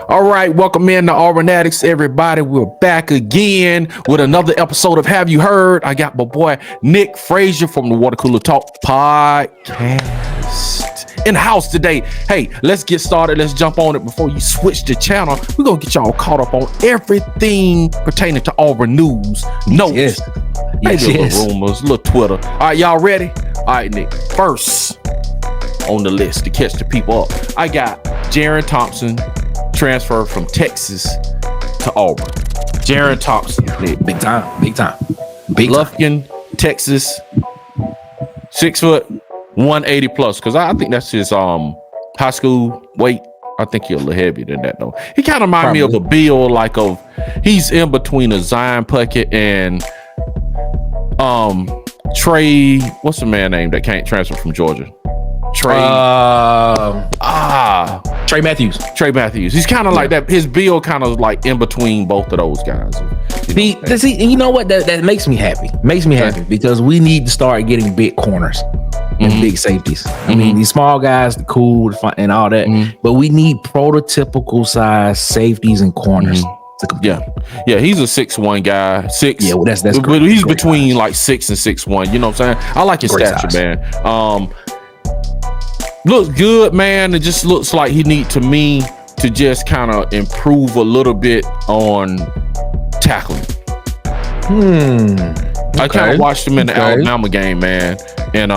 All right, welcome in to Auburn Addicts, everybody. We're back again with another episode of Have You Heard? I got my boy Nick Frazier from the Water Cooler Talk podcast in the house today. Hey, let's get started. Let's jump on it before you switch the channel. We're gonna get y'all caught up on everything pertaining to Auburn news, notes, little rumors, little Twitter. All right, y'all ready? All right, Nick. First on the list to catch the people up, I got Jaron Thompson. Transfer from Texas to Auburn. Jaron Thompson, big time. Lufkin, Texas, 6 foot, 180 plus. Because I think that's his high school weight. I think he's a little heavier than that though. He kind of reminds me of a build like of he's in between a Zion Puckett and Trey. What's the man name that can't transfer from Georgia? Trey Matthews. He's kind of like that. His build kind of like in between both of those guys. You know what? That makes me happy. Happy because we need to start getting big corners and big safeties. I mean, these small guys, cool and all that, but we need prototypical size safeties and corners. Yeah, he's a 6'1" guy. That's great. He's between like 6 and 6'1". You know what I'm saying? I like his stature, man. Looks good, man. It just looks like he need to me to just kind of improve a little bit on tackling. I kind of watched him in the Alabama game, man, and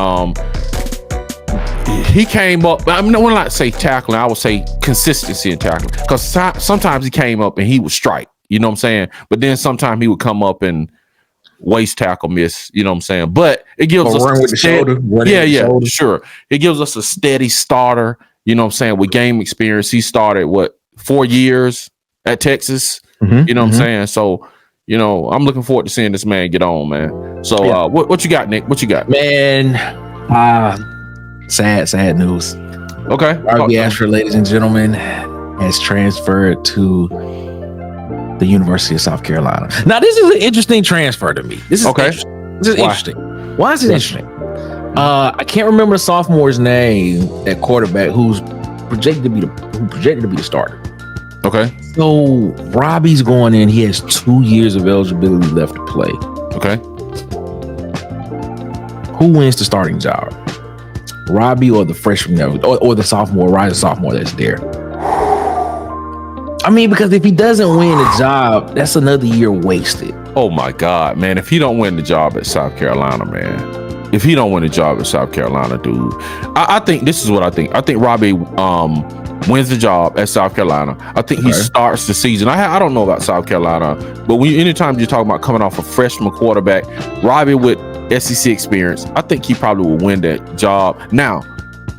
he came up. I mean, when I say tackling, I would say consistency in tackling, because sometimes he came up and he would strike. You know what I'm saying? But then sometimes he would come up and waist tackle miss, you know what I'm saying? But it gives us run with the shoulder. Sure. It gives us a steady starter, you know what I'm saying, with game experience. He started 4 years at Texas, you know what I'm saying? So, you know, I'm looking forward to seeing this man get on, man. So what you got, Nick? What you got? Man, sad news. Okay. RB Ashford, ladies and gentlemen, has transferred to the University of South Carolina. Now, this is an interesting transfer to me. This is interesting. Why is it interesting? I can't remember the sophomore's name, that quarterback who's projected to be the starter. Okay. So Robbie's going in. He has 2 years of eligibility left to play. Okay. Who wins the starting job? Robbie or the freshman or the sophomore, rising sophomore that's there? I mean, because if he doesn't win the job, that's another year wasted. Oh my God, man. If he don't win the job at South Carolina, man. If he don't win the job at South Carolina, dude. I think this is what I think. I think Robbie wins the job at South Carolina. I think he starts the season. I don't know about South Carolina, but anytime you're talking about coming off a freshman quarterback, Robbie with SEC experience, I think he probably will win that job. Now,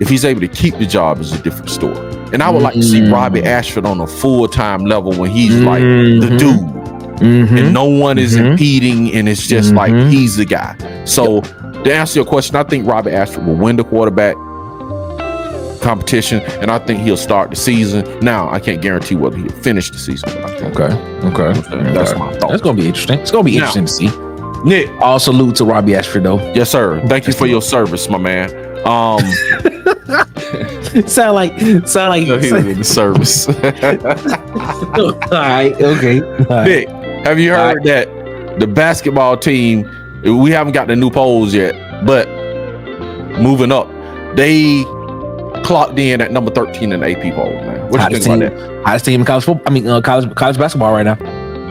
if he's able to keep the job, is a different story. And I would like to see Robbie Ashford on a full-time level when he's like the dude. And no one is impeding, and it's just like he's the guy. So to answer your question, I think Robbie Ashford will win the quarterback competition, and I think he'll start the season. Now, I can't guarantee whether he'll finish the season. But I think Okay. That's my thought. That's going to be interesting. It's going to be interesting to see. Nick. All salute to Robbie Ashford, though. Yes, sir. Thank you for your service, my man. sound like in the service. All right, okay. Nick, have you heard that the basketball team, we haven't got the new polls yet, but moving up, they clocked in at number 13 in the AP poll, man. What do you think about that? Hottest team in college football. I mean, college basketball right now.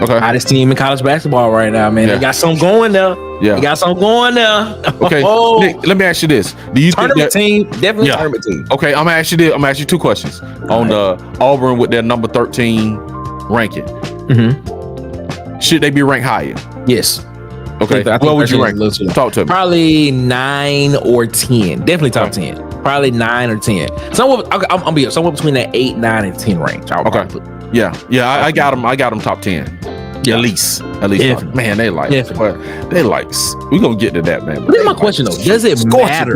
Okay. Hottest team in college basketball right now, man. They got something going there. They got something going there. Okay. Nick, let me ask you this: do you tournament team? Definitely tournament team. Okay, I'm gonna ask you 2 questions on the Auburn with their number 13 ranking. Should they be ranked higher? Yes. Okay. What would you rank? Talk to me. Probably 9 or 10. Definitely top 10. Probably 9 or 10. Somewhere between that 8, 9, and 10 range. Okay. Yeah. I got them top 10. Yeah. At least. Man, they like. We're gonna get to that, man. Here's my question though: does it matter?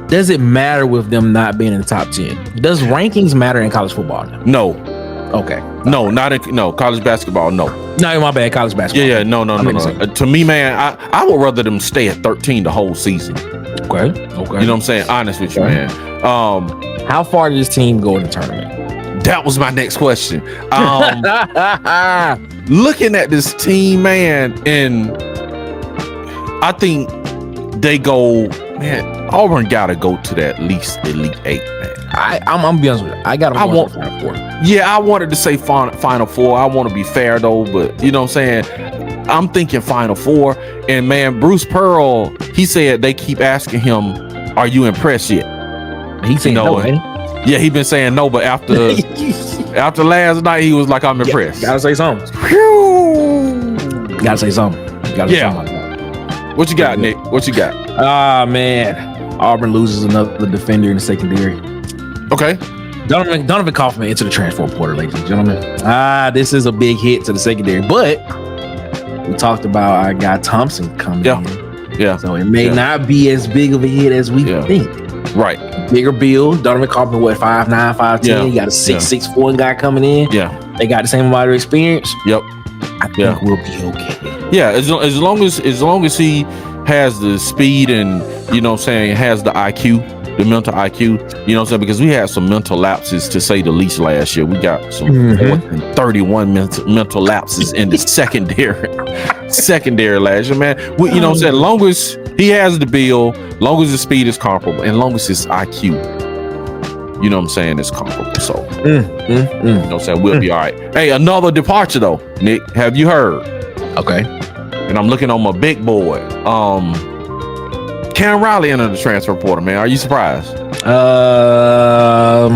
Does it matter with them not being in the top 10? Does rankings matter in college football now? No. Okay. No, not in college basketball. No. No, my bad. College basketball. Yeah. No. To me, man, I would rather them stay at 13 the whole season. Okay. You know what I'm saying? Honest with you, man. How far did this team go in the tournament? That was my next question. Looking at this team, man, and I think they go, man, Auburn gotta go to that at least Elite Eight, man. I'm gonna be honest with you. I got Final Four. Yeah, I wanted to say Final Four. I want to be fair though, but you know what I'm saying? I'm thinking Final Four. And man, Bruce Pearl, he said they keep asking him, "Are you impressed yet?" He said no, man. Yeah, he been saying no, but after last night, he was like, "I'm impressed." Gotta say something. Gotta say something. Gotta say something. What you got, Nick? What you got? Man, Auburn loses another defender in the secondary. Okay. Donovan Kaufman into the transfer portal, ladies and gentlemen. This is a big hit to the secondary, but we talked about our guy Thompson coming in. Yeah. So it may not be as big of a hit as we think. Right. Bigger build. Donovan Kaufman, 5'9", 5'10". Yeah. You got a 6'4" guy coming in. Yeah. They got the same amount of experience. Yep. I think we'll be okay. Yeah, as long as he has the speed and you know what I'm saying, has the IQ, the mental IQ, you know what I'm saying, because we had some mental lapses to say the least last year. We got some 31 mental lapses in the secondary last year, man. You know what I'm saying, long as he has the build, long as the speed is comparable, and long as his IQ, you know what I'm saying, is comparable. So you know what I'm saying, we'll be all right. Hey, another departure though, Nick. Have you heard? Okay. And I'm looking on my big boy. Cam Riley entered the transfer portal, man. Are you surprised? I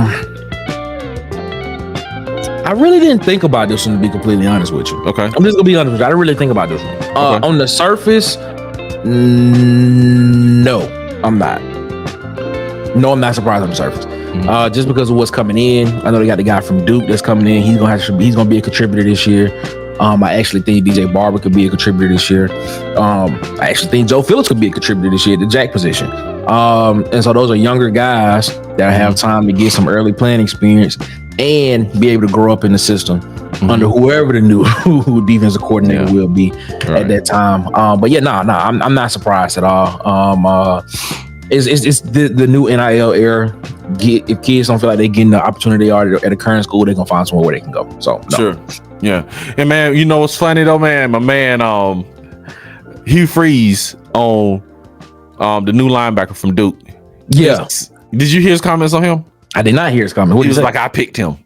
really didn't think about this one, to be completely honest with you. Okay. I'm just gonna be honest with you. I didn't really think about this one. Okay. On the surface, no, I'm not. No, I'm not surprised on the surface. Just because of what's coming in. I know they got the guy from Duke that's coming in. He's gonna be a contributor this year. I actually think DJ Barber could be a contributor this year. I actually think Joe Phillips could be a contributor this year at the jack position. And so those are younger guys that have time to get some early playing experience and be able to grow up in the system under whoever the new defensive coordinator will be at that time. But yeah, I'm not surprised at all. It's the new NIL era. If kids don't feel like they're getting the opportunity they are at a current school, they're gonna find somewhere where they can go. So no. Sure. Yeah. And man, you know what's funny though, man? My man Hugh Freeze on the new linebacker from Duke. Yeah. Did you hear his comments on him? I did not hear his comments. He was like, I picked him.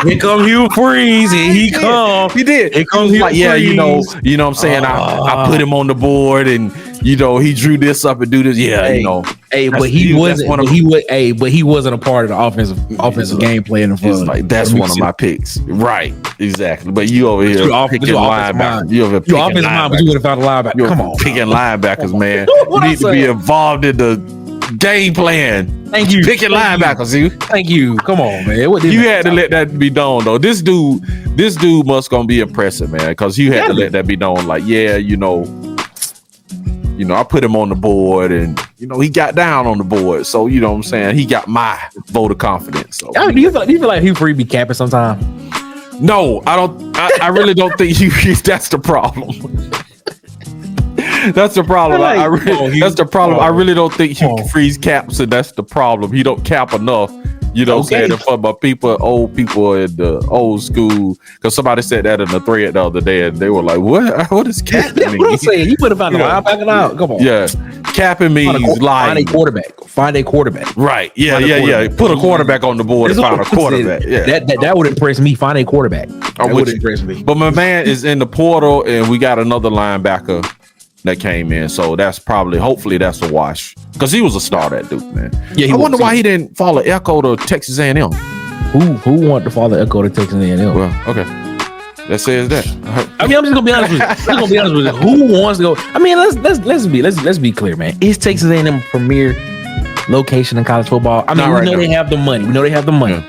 Here come Hugh Freeze. He come. He did. Here comes Hugh like, Freeze. yeah, you know what I'm saying? I put him on the board and you know, he drew this up and do this. Yeah, you know. But he wasn't a part of the offensive game plan. Like that's one of my picks. Right. Exactly. But you over here picking linebackers. You over here picking offensive mind, but you would have found a linebacker. Come on. Picking linebackers, man. You need to be involved in the game plan. Thank you. Picking linebackers, you. Thank you. Come on, man. You had to let that be known, though. This dude must gonna be impressive, man, because you had to let that be known. Like, yeah, you know, I put him on the board, and you know, he got down on the board. So you know what I'm saying? He got my vote of confidence. So do you feel like Hugh Freeze be capping sometime? No, I don't. I really don't think that's the problem. That's the problem. That's the problem. I really don't think Hugh Freeze caps, and that's the problem. He don't cap enough. You know what I'm saying? For my old people in the old school, because somebody said that in the thread the other day, and they were like, "What is capping mean?" What I'm saying, you put him out the linebacker out. Come on. Yeah, capping means lying. Find a quarterback. Right. Yeah. Put a quarterback on the board and find a quarterback. Yeah. That would impress me. Find a quarterback. That would impress me. But my man is in the portal, and we got another linebacker that came in, so hopefully that's a wash, because he was a star at Duke, man. Yeah, I wonder why he didn't follow Echo to Texas A&M. Who wanted to follow Echo to Texas A&M? Well, okay, that says that. I mean, I'm just gonna be honest with you. Who wants to go? I mean, let's be clear, man. Is Texas A&M a premier location in college football? I mean, we know they have the money.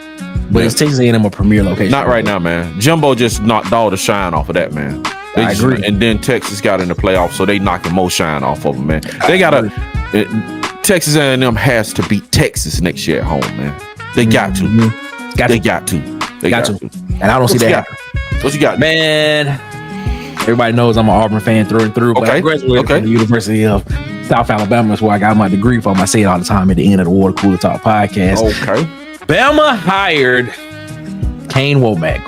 But is Texas A&M a premier location? Not right now, man. Jumbo just knocked all the shine off of that, man. I agree. And then Texas got in the playoffs, so they knocking more shine off of them, man. They Texas A&M has to beat Texas next year at home, man. They got to. They got to. And I don't see that happen. What you got, man? Everybody knows I'm an Auburn fan through and through. But I graduated from the University of South Alabama, is where I got my degree from. I say it all the time at the end of the Water Cooler Talk podcast. Okay. Bama hired Kane Womack,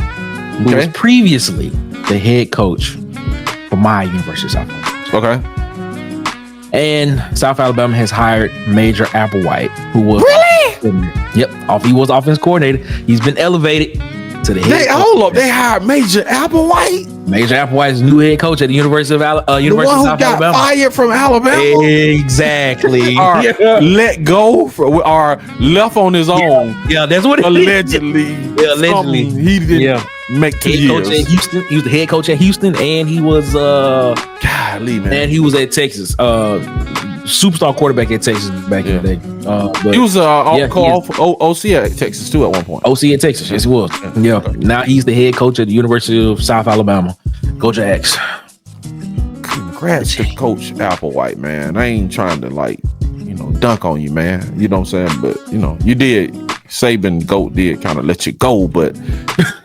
who was previously the head coach for my University of South Alabama. Okay. And South Alabama has hired Major Applewhite, who was he was offense coordinator. He's been elevated to the head. Hold up, they hired Major Applewhite. Major Applewhite is new head coach at the University of South Alabama. Fired from Alabama. Exactly. Let go or left on his own. Yeah, that's what allegedly. Allegedly, he didn't make 2 years. Coach at Houston. He was the head coach at Houston, and he was golly, man. And he was at Texas. Superstar quarterback at Texas back in the day. But he was OC at Texas too at one point. OC at Texas, yes, he was. Yeah. Okay. Now he's the head coach at the University of South Alabama. Go Jags. Congrats to Coach Applewhite, man. I ain't trying to dunk on you, man. You know what I'm saying? But you did. Saban GOAT did kind of let you go, but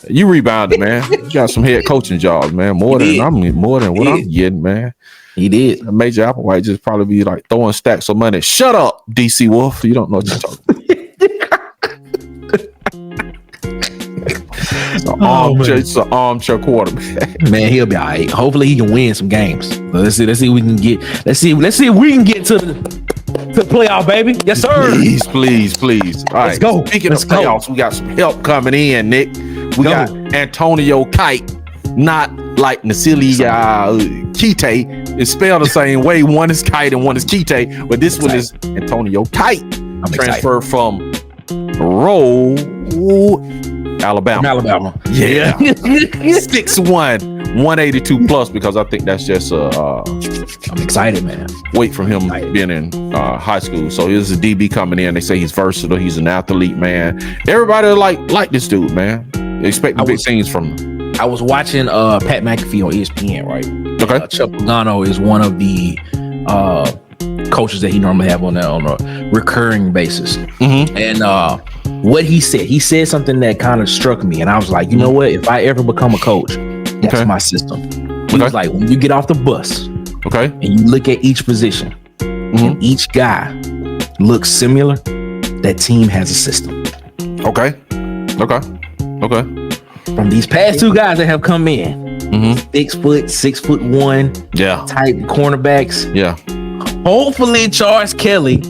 you rebounded, man. You got some head coaching jobs, man. More than what I'm getting, man. He did. Major Applewhite just probably be like throwing stacks of money. Shut up, DC Wolf. You don't know what you're talking about. It's an armchair quarterback. Man, he'll be all right. Hopefully he can win some games. So let's see if we can get let's see if we can get to the playoff, baby. Yes, sir. Please. All right. Let's go. Speaking of playoffs, we got some help coming in, Nick. We got Antonio Kite, not like Nasili Kite. It's spelled the same way. One is Kite and one is Kite, but this one is Antonio Kite. Transferred from Alabama. Yeah. 6'1", 182 plus, because I think that's just I'm excited, man. Weight from him being in high school. So here's a DB coming in. They say he's versatile. He's an athlete, man. Everybody like this dude, man. Expect big things from him. I was watching Pat McAfee on ESPN, right? Okay. Chuck Pagano is one of the coaches that he normally have on a recurring basis. Mm-hmm. And what he said something that kind of struck me, and I was like, you know what? If I ever become a coach, that's my system. He was like, when you get off the bus, and you look at each position, and each guy looks similar, that team has a system. Okay. From these past two guys that have come in, 6'1", type cornerbacks. Yeah. Hopefully, Charles Kelly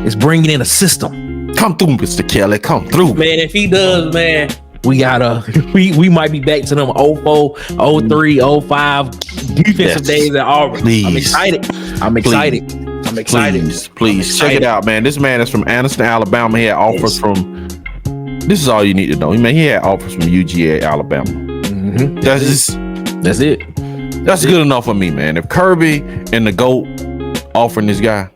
is bringing in a system. Come through, Mr. Kelly. Come through, man. If he does, man, we we might be back to them 04, 03, 05 defensive days at Auburn. Please. I'm excited. Please check it out, man. This man is from Anniston, Alabama. He had offers from. This is all you need to know. He had offers from UGA, Alabama. Mm-hmm. That's it. That's good enough for me, man. If Kirby and the GOAT offering this guy,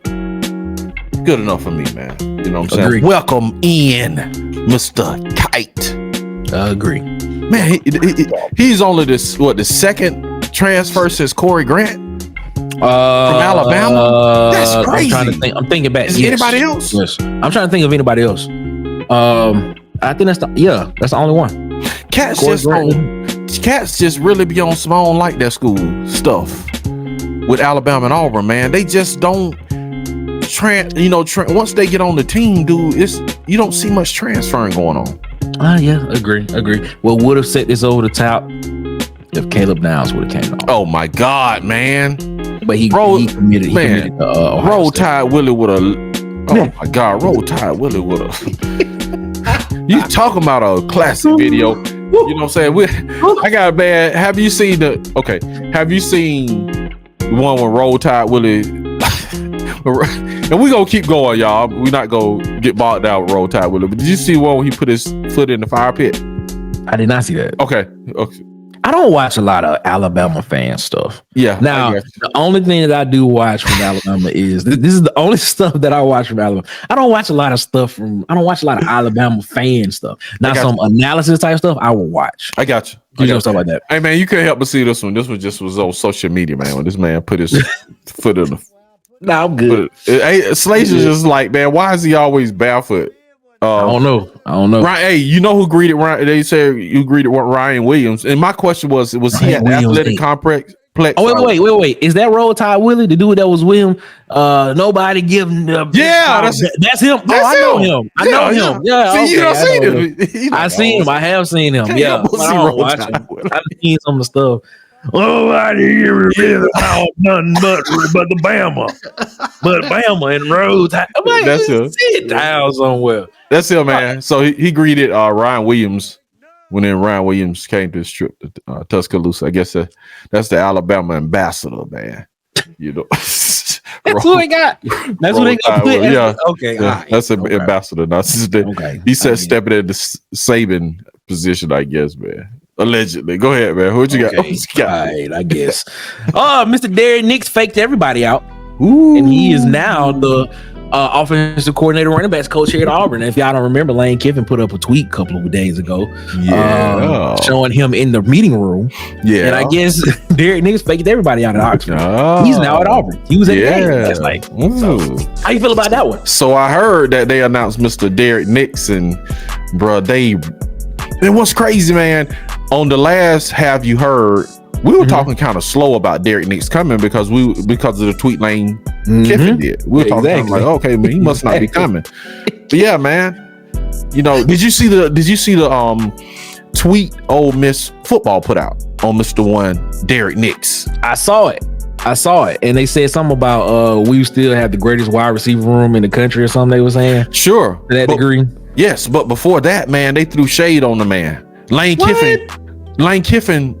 good enough for me, man. You know what I'm saying? Agreed. Welcome in, Mr. Kite. Agree. Man, he's only the second transfer since Corey Grant from Alabama. That's crazy. I'm thinking back. Anybody else? Yes. I'm trying to think of anybody else. I think that's the only one. Cats just really be on some like that school stuff with Alabama and Auburn, man. They just don't once they get on the team, dude, you don't see much transferring going on. Yeah, agree. What would have set this over the top if Caleb Downs would have came on? Oh my God, man! But he committed. Roll Tide Willie would have. Oh my God, Roll Tide Willie would have. You talking about a classic video? You know what I'm saying? I got a bad. Have you seen the one when Roll Tide Willie? And we gonna keep going, y'all. We not gonna get bogged down with Roll Tide Willie. But did you see one where he put his foot in the fire pit? I did not see that. Okay. I don't watch a lot of Alabama fan stuff. Yeah. Now, the only thing that I do watch from Alabama is this is the only stuff that I watch from Alabama. I don't watch a lot of Alabama fan stuff. Now, some analysis type stuff I will watch. I got you. Stuff like that. Hey man, you couldn't help but see this one. This one just was on social media, man. When this man put his foot in the. Nah, I'm good. Slater's just like, man, why is he always barefoot? I don't know. Right, hey, you know who greeted Ryan? They said you greeted Ryan Williams, and my question was he an athletic complex? Plex. Oh, wait. Is that Roll Tide Willie, the dude that was with him? Nobody give him the that's him. I know him. I know him. Yeah. See, you don't see him. I seen him. I have seen him. Yeah. I don't watch him. I've seen some of the stuff. Oh, I didn't hear about nothing but the Bama and Roll Tide. I'm like, that's him. Sit down somewhere. That's him, man. So he greeted Ryan Williams when Ryan Williams came to his trip to Tuscaloosa. I guess that's the Alabama ambassador, man. You know, that's who they got. That's who they got. Yeah. Okay. Yeah. Right. That's an ambassador. Now, he said stepping in the Saban position, I guess, man. Allegedly. Go ahead, man. What you got? Right, I guess. Mr. Derek Nix faked everybody out. Ooh. And he is now the offensive coordinator, running backs coach here at Auburn. And if y'all don't remember, Lane Kiffin put up a tweet a couple of days ago, showing him in the meeting room. Yeah, and I guess Derek Nix faked everybody out at Oxford. He's now at Auburn. He was at the game last night. So, how you feel about that one? So I heard that they announced Mr. Derek Nix, and and what's crazy, man? On the last Have You Heard, we were talking kind of slow about Derek Nix coming because of the tweet Lane Kiffin did. We were talking like, okay, man, he must not be coming. But yeah, man. You know, did you see the tweet Ole Miss football put out on Mr. One Derek Nix? I saw it, and they said something about we still have the greatest wide receiver room in the country or something. They were saying, sure, to that degree. Yes, but before that, man, they threw shade on the man. Lane Kiffin.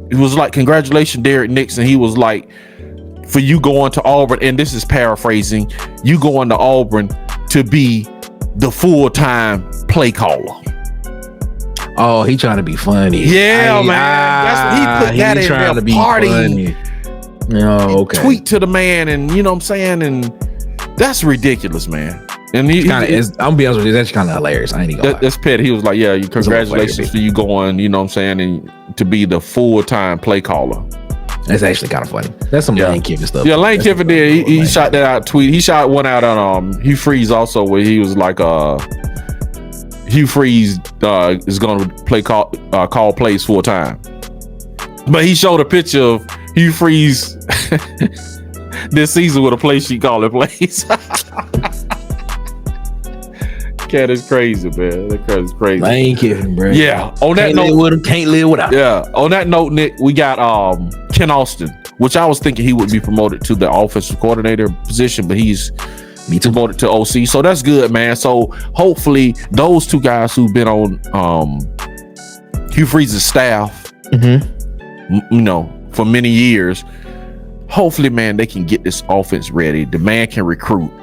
It was like, congratulations, Derek Nix, and he was like, for you going to Auburn, and this is paraphrasing, you going to Auburn to be the full-time play caller. Oh, he trying to be funny. Yeah, man. He put that in there to be party. Funny. Oh, okay. Tweet to the man, and you know what I'm saying, and that's ridiculous, man. And I'm gonna be honest with you, that's kind of hilarious. I ain't even gonna lie. That's petty. He was like, yeah, congratulations for you going, you know what I'm saying, and to be the full-time play caller. That's actually kind of funny. That's some Lane Kiffin stuff. Yeah, Lane Kiffin did. He shot that out tweet. He shot one out on Hugh Freeze also, where he was like, Hugh Freeze is gonna call plays full-time. But he showed a picture of Hugh Freeze this season with a play sheet calling plays. Cat is crazy, man. That cat is crazy. Lane Kiffin, bro. Yeah. On that note, with him, can't live without him. Yeah. On that note, Nick, we got Ken Austin, which I was thinking he would be promoted to the offensive coordinator position, but he's promoted to OC. So that's good, man. So hopefully those two guys who've been on Hugh Freeze's staff, you know, for many years, hopefully, man, they can get this offense ready. The man can recruit.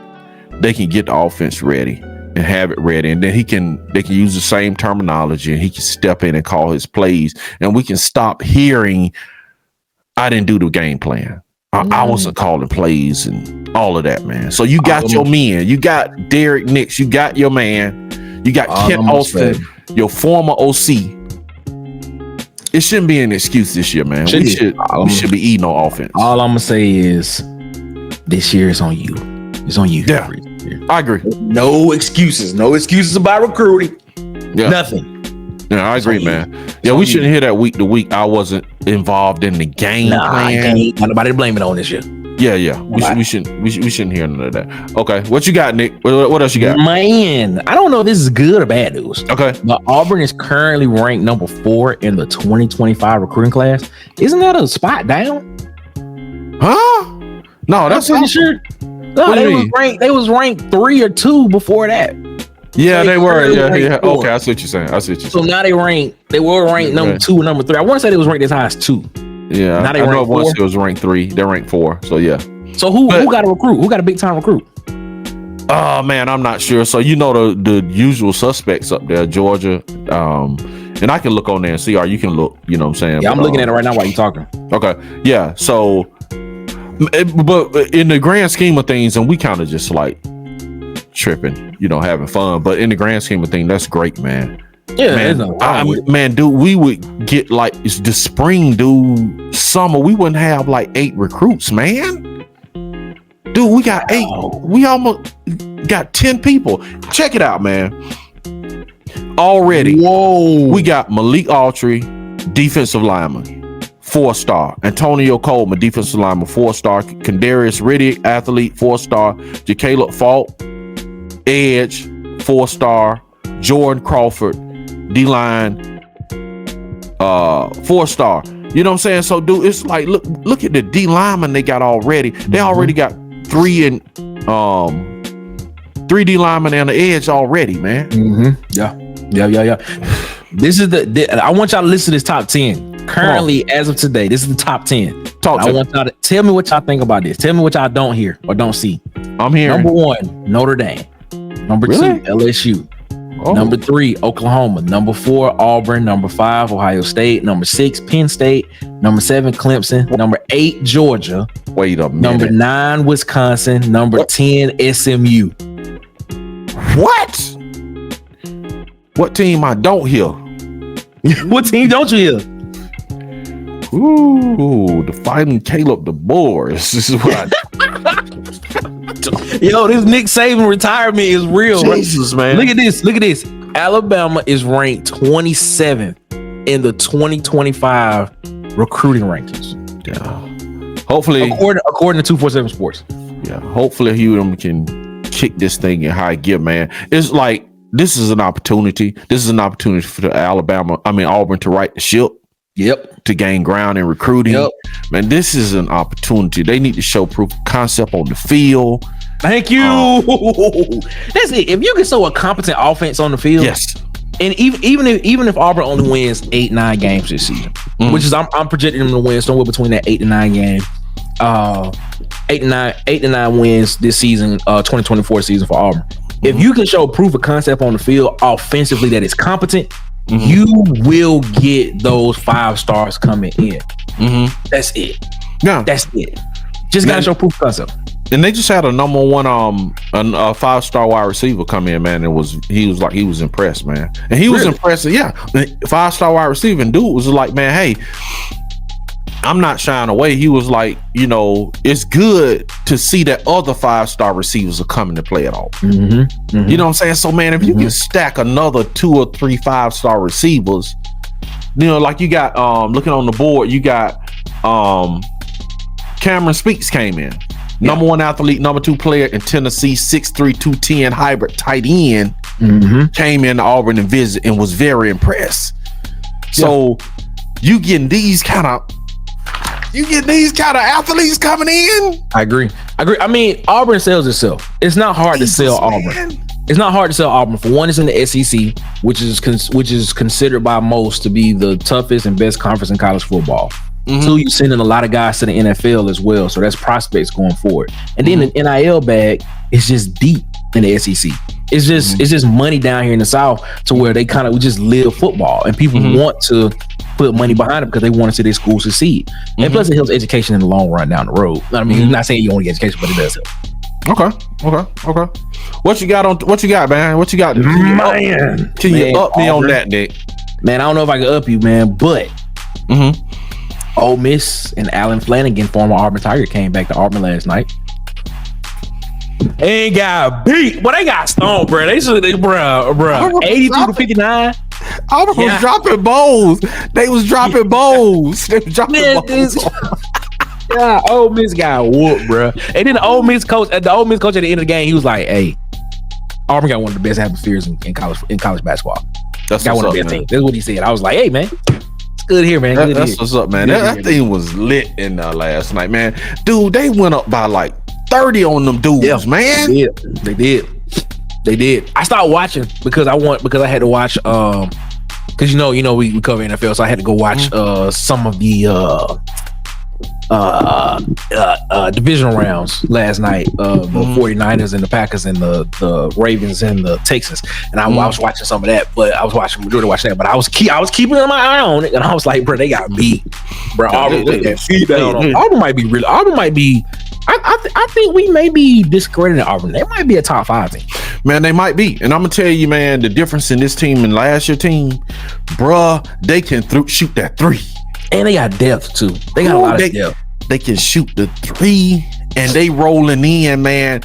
They can get the offense ready and have it ready, and then they can use the same terminology, and he can step in and call his plays, and we can stop hearing, I didn't do the game plan. I wasn't calling plays and all of that, man. So you got your men, you got Derek Nix, you got your man, you got Ken Austin, your former OC. It shouldn't be an excuse this year, man. We should be eating on offense. All I'm gonna say is this year is on you. It's on you. Yeah. I agree. No excuses. No excuses about recruiting. Yeah. Nothing. Yeah, I agree, man. Yeah, we shouldn't hear that week to week. I wasn't involved in the game plan. Nobody blame it on this year. Yeah. We shouldn't hear none of that. Okay, what you got, Nick? What else you got? Man, I don't know if this is good or bad news. Okay, but Auburn is currently ranked number 4 in the 2025 recruiting class. Isn't that a spot down? Huh? No, that's pretty sure. No, they was ranked 3 or 2 before that. Yeah, they were. Yeah. Okay, I see what you're saying. So now they were ranked number 2 and number 3. I want to say they was ranked as high as 2. Yeah, now they ranked 4. Once it was ranked 3, they're ranked 4. So yeah. So who got a recruit? Who got a big time recruit? Oh man, I'm not sure. So you know the usual suspects up there, Georgia. And I can look on there and see, or you can look. You know what I'm saying? Yeah, I'm looking at it right now while you're talking. Okay. Yeah. So, but in the grand scheme of things, and we kind of just like tripping, you know, having fun. But in the grand scheme of things, that's great, man. Yeah, man, dude, we would get like it's the spring, dude, summer. We wouldn't have like 8 recruits, man. Dude, we got 8. We almost got 10 people. Check it out, man. Already, whoa, we got Malik Autry, defensive lineman, 4-star. Antonio Coleman, defensive lineman, 4-star. Kendarius Riddick, athlete, 4-star. Jacaleb Falk, edge, 4-star. Jordan Crawford, D-line, 4-star. You know what I'm saying? So, dude, it's like look at the D linemen they got already. They already got 3 D linemen on the edge already, man. Yeah. This is I want y'all to listen to this top 10. Currently, as of today, this is the top 10. I want y'all to tell me what y'all think about this. Tell me what y'all don't hear or don't see. I'm hearing. Number 1, Notre Dame. Number 2, LSU. Number 3, Oklahoma. Number 4, Auburn. Number 5, Ohio State. Number 6, Penn State. Number 7, Clemson. Number 8, Georgia. Wait a minute. Number 9, Wisconsin. Number 10, SMU. What? What team I don't hear? What team don't you hear? Ooh, the Fighting Caleb DeBoer. This is what I. Yo, this Nick Saban retirement is real. Jesus, man. Look at this. Alabama is ranked 27th in the 2025 recruiting rankings. Yeah. Hopefully, according to 247 Sports. Yeah. Hopefully, Hugh can kick this thing in high gear, man. It's like this is an opportunity. This is an opportunity for the Auburn to right the ship. Yep. To gain ground in recruiting. Yep. Man, this is an opportunity. They need to show proof of concept on the field. Thank you. That's it. If you can show a competent offense on the field, yes. And even if Auburn only wins 8-9 games this season, which is I'm projecting them to win somewhere between that 8 to 9 game, 8 to 9 wins this season, 2024 season for Auburn. If you can show proof of concept on the field offensively that is competent, you will get those 5 stars coming in. That's it. Yeah, that's it. Just gotta show proof of concept. And they just had a number 1 a 5-star wide receiver come in, man. He was impressed, man. And he was impressed. Yeah, 5-star wide receiver, and dude was like, man, hey, I'm not shying away. He was like, it's good to see that other 5-star receivers are coming to play at all. You know what I'm saying? So, man, if you can stack another 2 or 3 5-star receivers, like you got looking on the board, you got Cameron Speaks came in. Number 1 athlete, number 2 player in Tennessee, 6'3", 210 hybrid tight end, came in to Auburn and visit and was very impressed. So you getting these kind of athletes coming in. I agree. I mean, Auburn sells itself. It's not hard to sell Auburn. It's not hard to sell Auburn. For one, it's in the SEC, which is considered by most to be the toughest and best conference in college football. 2, you're sending a lot of guys to the NFL as well, so that's prospects going forward. And then the NIL bag is just deep in the SEC. It's just money down here in the South to where they kind of just live football, and people want to put money behind it because they want to see their school succeed. And plus, it helps education in the long run down the road. I mean, I'm not saying you only get education, but it does help. Okay. What you got, man? What you got? Can you up me on that, Nick? Man, I don't know if I can up you, man, but Ole Miss and Alan Flanagan, former Auburn Tiger, came back to Auburn last night. They got beat, but they got stoned, bro. They 82 to 59. Auburn was dropping bowls. They was dropping bowls. Yeah, Ole Miss got whooped, bro. And then the Ole Miss coach at the end of the game, he was like, "Hey, Auburn got one of the best atmospheres in college basketball. That's got one of the best teams." That's what he said. I was like, "Hey, man, it's good here, man. That's what's up, man. That thing was lit in last night, man. Dude, they went up by like 30 on them dudes, man. They did. I started watching because I had to watch because we cover NFL, so I had to go watch some of the divisional rounds last night, the 49ers and the Packers and the Ravens and the Texans, and I was watching some of that, but I was watching majority watch that, but I was keeping my eye on it, and I was like, bro, they got beat, bro. Auburn might be. I think we may be discrediting Auburn. They might be a top 5 team. Man, they might be. And I'm going to tell you, man, the difference in this team and last year's team, bruh, they can shoot that 3. And they got depth, too. They got a lot of depth. They can shoot the 3, and they rolling in, man.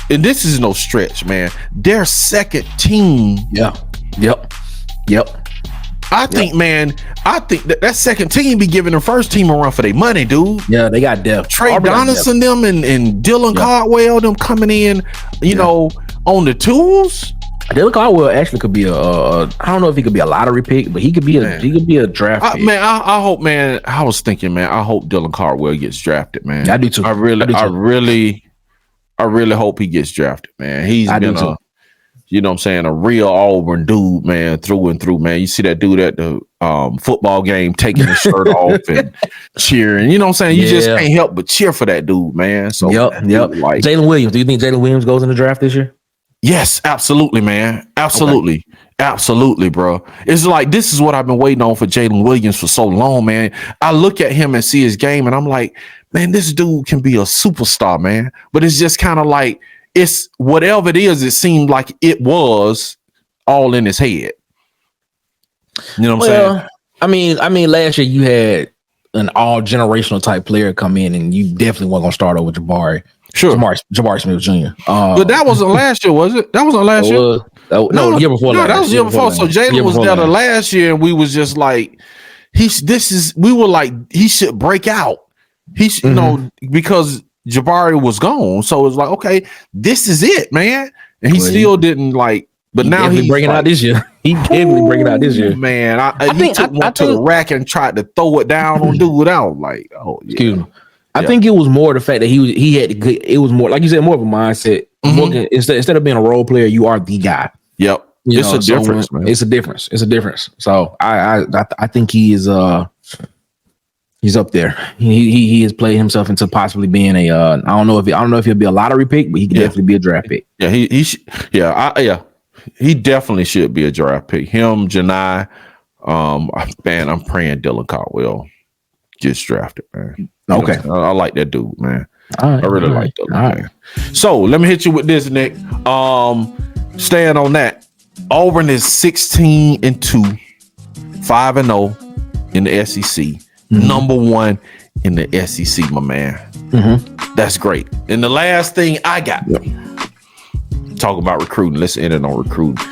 And this is no stretch, man. Their second team. Yeah. Yep. I think, man, that second team be giving the first team a run for their money, dude. Yeah, they got depth. Trey Donaldson, them and Dylan Caldwell, them coming in, you know, on the tools. Dylan Caldwell actually could be I don't know if he could be a lottery pick, but he could be a draft pick. Man, I hope, man. I was thinking, man, I hope Dylan Caldwell gets drafted, man. I do too. I really hope he gets drafted, man. He's been you know what I'm saying, a real Auburn dude, man, through and through, man. You see that dude at the football game taking his shirt off and cheering. You know what I'm saying? You just can't help but cheer for that dude, man. So yep. Like Jalen Williams. Do you think Jalen Williams goes in the draft this year? Yes, absolutely, man. Absolutely. Okay. Absolutely, bro. It's like, this is what I've been waiting on for Jalen Williams for so long, man. I look at him and see his game and I'm like, man, this dude can be a superstar, man. But it's just kind of like, it's whatever it is, it seemed like it was all in his head. You know what I'm saying? I mean, last year you had an all generational type player come in, and you definitely weren't gonna start over Jabari. Sure, Jabari Smith Jr. But that wasn't last year, was it? That wasn't last year. No, the year before. No, that was the year before. So Jalen was there the last year, and we was just like, we were like, he should break out. He should, you know, because Jabari was gone, so it's like, okay, this is it, man. And he still didn't like, but now he's bringing out this year. He definitely bringing out this year, man. I took one to the rack and tried to throw it down on dude out. Like, oh, yeah. Excuse me. I think it was more the fact that he had it was more, like you said, more of a mindset. Instead of being a role player, you are the guy. Yep, it's a difference, man. It's a difference. It's a difference. So I think he is he's up there. He has played himself into possibly being a I don't know if he'll be a lottery pick, but he could definitely be a draft pick. Yeah, he definitely should be a draft pick. Him, Janai, man, I'm praying Dylan Caldwell gets drafted, man. Okay, I like that dude, man. Right, I really like that, man. So let me hit you with this, Nick. Staying on that, Auburn is 16-2, 5-0 in the SEC. Number one in the SEC, my man. That's great. And the last thing I got, talk about recruiting. Let's end it on recruiting.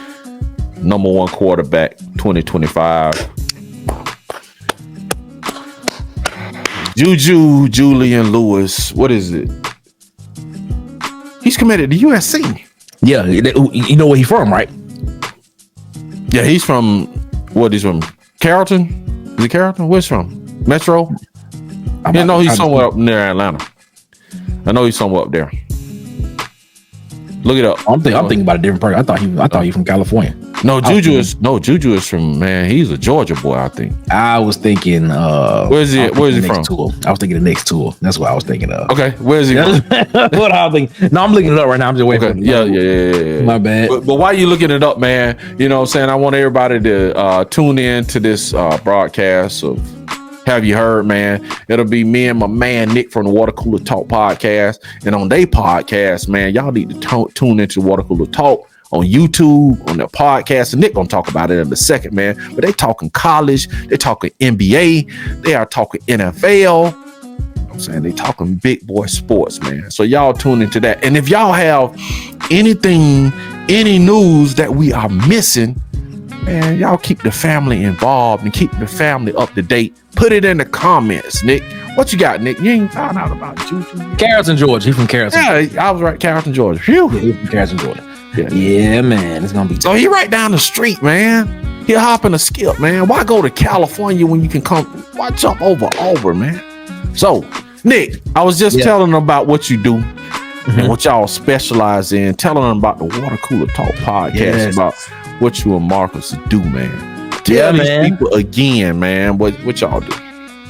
Number one quarterback, 2025. Julian Lewis. What is it? He's committed to USC. Yeah, you know where he's from, right? Yeah, he's from Carrollton. Is it Carrollton? Where's from? Metro? He's somewhere up near Atlanta. I know he's somewhere up there. Look it up. I'm thinking about a different person. I thought he was from California. No, Juju is from, man, he's a Georgia boy, I think. I was thinking where's he from? Tool. I was thinking the next tool. That's what I was thinking of. Okay, where's he from? What I was thinking. No, I'm looking it up right now. I'm just waiting for Yeah. My bad. But while you looking it up, man, you know what I'm saying? I want everybody to tune in to this broadcast of Have You Heard, man? It'll be me and my man Nick from the Water Cooler Talk podcast. And on their podcast, man, y'all need to tune into Water Cooler Talk on YouTube, on their podcast. And Nick gonna talk about it in a second, man. But they talking college, they talking NBA, they are talking NFL. You know what I'm saying? They talking big boy sports, man. So y'all tune into that. And if y'all have any news that we are missing, man, y'all keep the family involved and keep the family up to date. Put it in the comments, Nick. What you got, Nick? You ain't found out about Juju? Carrollton, Georgia. He's from Carrollton. Yeah, I was right. Carrollton, Georgia. Phew. Yeah, he's from Carrollton, Georgia. Yeah, man. It's gonna be. So he right down the street, man. He'll hop in a skip, man. Why go to California when you can come? Why jump over Auburn, man? So, Nick, I was just telling them about what you do and what y'all specialize in. Telling them about the Water Cooler Talk podcast, about what you and Marcus do, man. Tell these people again, man, what y'all do.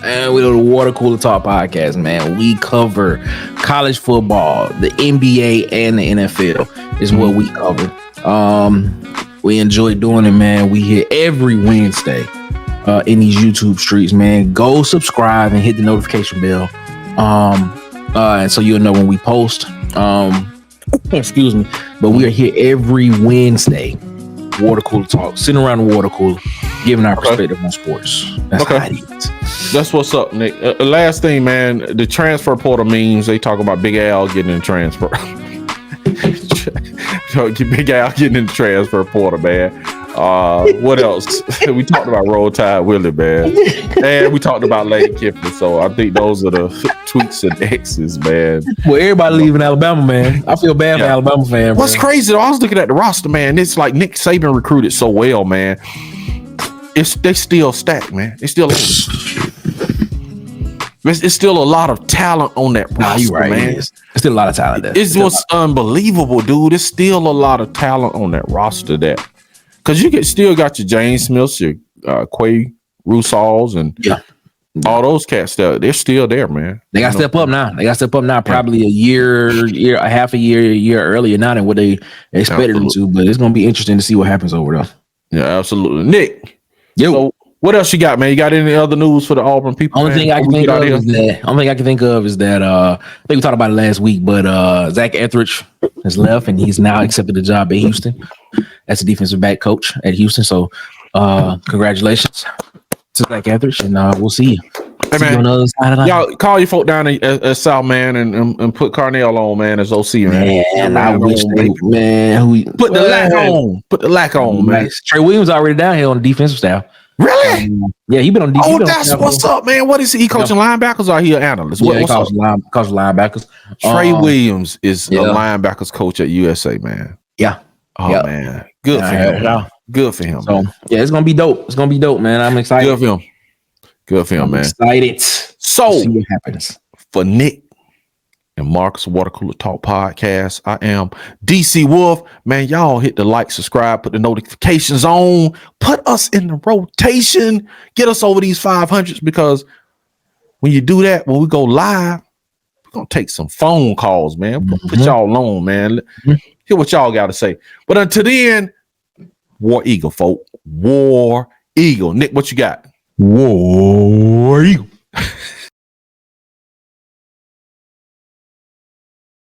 And we do the Water Cooler Talk podcast, man. We cover college football, the NBA, and the NFL is what we cover. We enjoy doing it, man. We here every Wednesday in these YouTube streets, man. Go subscribe and hit the notification bell. And so you'll know when we post. Excuse me. But we are here every Wednesday. Water Cooler Talk, sitting around the water cooler, giving our perspective on sports. That's how it is. That's what's up, Nick. Last thing, man, the transfer portal means they talk about Big Al getting in transfer. Big Al getting in the transfer portal, man. What else? We talked about Roll Tide Willie, man, and we talked about Lane Kiffin. So I think those are the tweets and X's, man. Well, everybody leaving Alabama, man. I feel bad for Alabama fan. What's crazy though? I was looking at the roster, man. It's like Nick Saban recruited so well, man. They still stacked, man. They still. It's still a lot of talent on that roster, man. There's still a lot of talent there. It's what's unbelievable, dude. There's still a lot of talent on that roster that, because you still got your James Smiths, your Quay Russalls, and all those cats. They're still there, man. They got to step up now. Probably a half a year earlier now than what they expected them to. But it's going to be interesting to see what happens over there. Yeah, absolutely. Nick, so what else you got, man? You got any other news for the Auburn people? Only thing I can think of is that I think we talked about it last week, but Zach Etheridge has left and he's now accepted a job at Houston as a defensive back coach at Houston. So congratulations to Zach Etheridge, and we'll see you. Hey, man, on the other side of the y'all call your folk down at South, man, and put Carnell on, man, as OC, man. Man, I wish put the lack on. Put the lack on, man. Trey Williams already down here on the defensive staff. Really? Yeah, he been on defense. Oh, that's what's up, man. What is he coaching linebackers or he an analyst? Yeah, he coaches linebackers. Trey Williams is a linebackers coach at USA, man. Yeah. Oh man, good for him. Good for him. So it's gonna be dope. It's gonna be dope, man. I'm excited. Good for him, man. Excited. So see what happens for Nick and Marcus Water Cooler Talk Podcast. I am DC Wolf, man. Y'all hit the like, subscribe, put the notifications on, put us in the rotation, get us over these 500s, because when you do that, when we go live, we're gonna take some phone calls, man. We're gonna put y'all on, man. Hear what y'all got to say. But until then, War Eagle, folk. War Eagle. Nick, what you got? War Eagle.